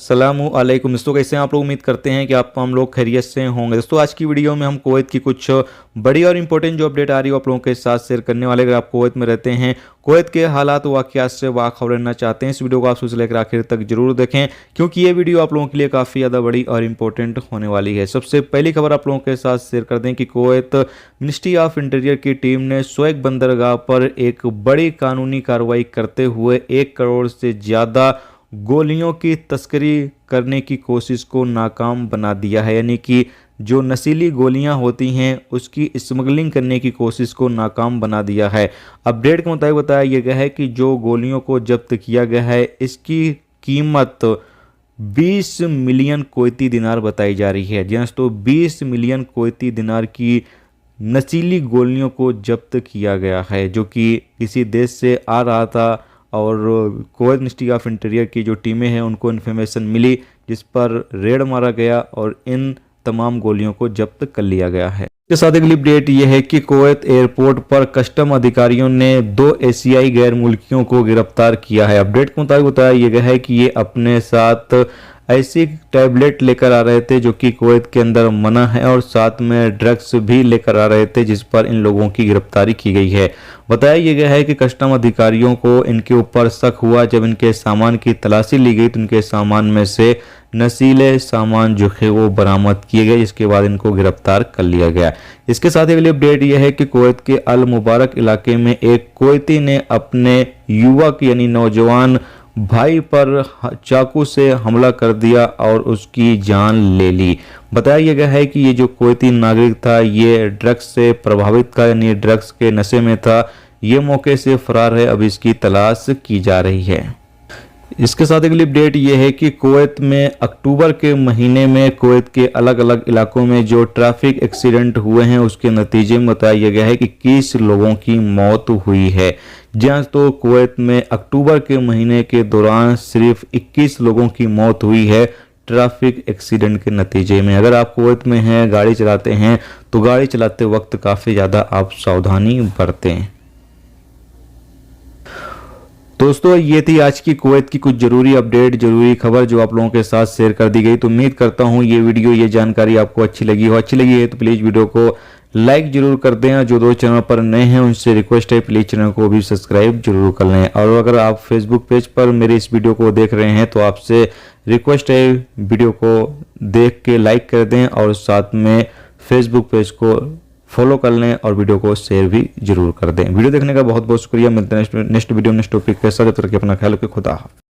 अस्सलामुअलैकुम दोस्तों, कैसे हैं आप लोग। उम्मीद करते हैं कि हम लोग खैरियत से होंगे। दोस्तों आज की वीडियो में हम कुवैत की कुछ बड़ी और इंपॉर्टेंट जो अपडेट आ रही है आप लोगों के साथ शेयर करने वाले। अगर आप कुवैत में रहते हैं, कुवैत के हालात वाक़यात से वाखबर रहना चाहते हैं, इस वीडियो को आप शुरू से लेकर आखिर तक जरूर देखें, क्योंकि ये वीडियो आप लोगों के लिए काफ़ी ज़्यादा बड़ी और इंपॉर्टेंट होने वाली है। सबसे पहली खबर आप लोगों के साथ शेयर कर दें कि कुवैत मिनिस्ट्री ऑफ इंटीरियर की टीम ने स्वेक बंदरगाह पर एक बड़ी कानूनी कार्रवाई करते हुए 1 करोड़ से ज़्यादा गोलियों की तस्करी करने की कोशिश को नाकाम बना दिया है। यानी कि जो नशीली गोलियां होती हैं उसकी स्मगलिंग करने की कोशिश को नाकाम बना दिया है। अपडेट के मुताबिक बताया गया है कि जो गोलियों को जब्त किया गया है इसकी कीमत 20 मिलियन कुवैती दिनार बताई जा रही है। जी दोस्तों, 20 मिलियन कुवैती दिनार की नशीली गोलियों को जब्त किया गया है, जो कि किसी देश से आ रहा था। और कुवैत मिनिस्ट्री ऑफ इंटीरियर की जो टीमें हैं उनको इन्फॉर्मेशन मिली, जिस पर रेड मारा गया और इन तमाम गोलियों को जब्त कर लिया गया है। इसके साथ अगली अपडेट यह है कि कुवैत एयरपोर्ट पर कस्टम अधिकारियों ने 2 एशियाई गैर मुल्कियों को गिरफ्तार किया है। अपडेट के मुताबिक बताया गया है कि ये अपने साथ ऐसी टैबलेट लेकर आ रहे थे जो कि कुवैत के अंदर मना है, और साथ में ड्रग्स भी लेकर आ रहे थे, जिस पर इन लोगों की गिरफ्तारी की गई है। बताया गया है कि कस्टम अधिकारियों को इनके ऊपर शक हुआ। जब इनके सामान की तलाशी ली गई तो इनके सामान में से नशीले सामान जो है वो बरामद किए गए, जिसके बाद इनको गिरफ्तार कर लिया गया। इसके साथ अगली अपडेट यह है कि कुवैत के अल मुबारक इलाके में एक कुवैती ने अपने युवक यानी नौजवान भाई पर चाकू से हमला कर दिया और उसकी जान ले ली। बताया गया है कि ये जो कुवैती नागरिक था ये ड्रग्स से प्रभावित था, यानी ड्रग्स के नशे में था। ये मौके से फरार है, अब इसकी तलाश की जा रही है। इसके साथ अगली अपडेट ये है कि कुवैत में अक्टूबर के महीने में कुवैत के अलग अलग इलाकों में जो ट्रैफिक एक्सीडेंट हुए हैं उसके नतीजे में बताया गया है कि 21 लोगों की मौत हुई है। जहाँ तो कुवैत में अक्टूबर के महीने के दौरान सिर्फ 21 लोगों की मौत हुई है ट्रैफिक एक्सीडेंट के नतीजे में। अगर आप कुवैत में हैं, गाड़ी चलाते हैं, तो गाड़ी चलाते वक्त काफ़ी ज़्यादा आप सावधानी बरतें। दोस्तों ये थी आज की कुवैत की कुछ जरूरी अपडेट, जरूरी खबर जो आप लोगों के साथ शेयर कर दी गई। तो उम्मीद करता हूँ ये वीडियो, ये जानकारी आपको अच्छी लगी हो। अच्छी लगी है तो प्लीज़ वीडियो को लाइक जरूर कर दें। जो दोस्त चैनल पर नए हैं उनसे रिक्वेस्ट है प्लीज़ चैनल को भी सब्सक्राइब जरूर कर लें। और अगर आप फेसबुक पेज पर मेरे इस वीडियो को देख रहे हैं तो आपसे रिक्वेस्ट है वीडियो को देख के लाइक कर दें और साथ में फेसबुक पेज को फॉलो कर लें और वीडियो को शेयर भी जरूर कर दें। वीडियो देखने का बहुत बहुत शुक्रिया। मिलते हैं नेक्स्ट वीडियो नेक्स्ट टॉपिक के साथ। तब तक अपना ख्याल रखें। खुदा हाफ़िज़।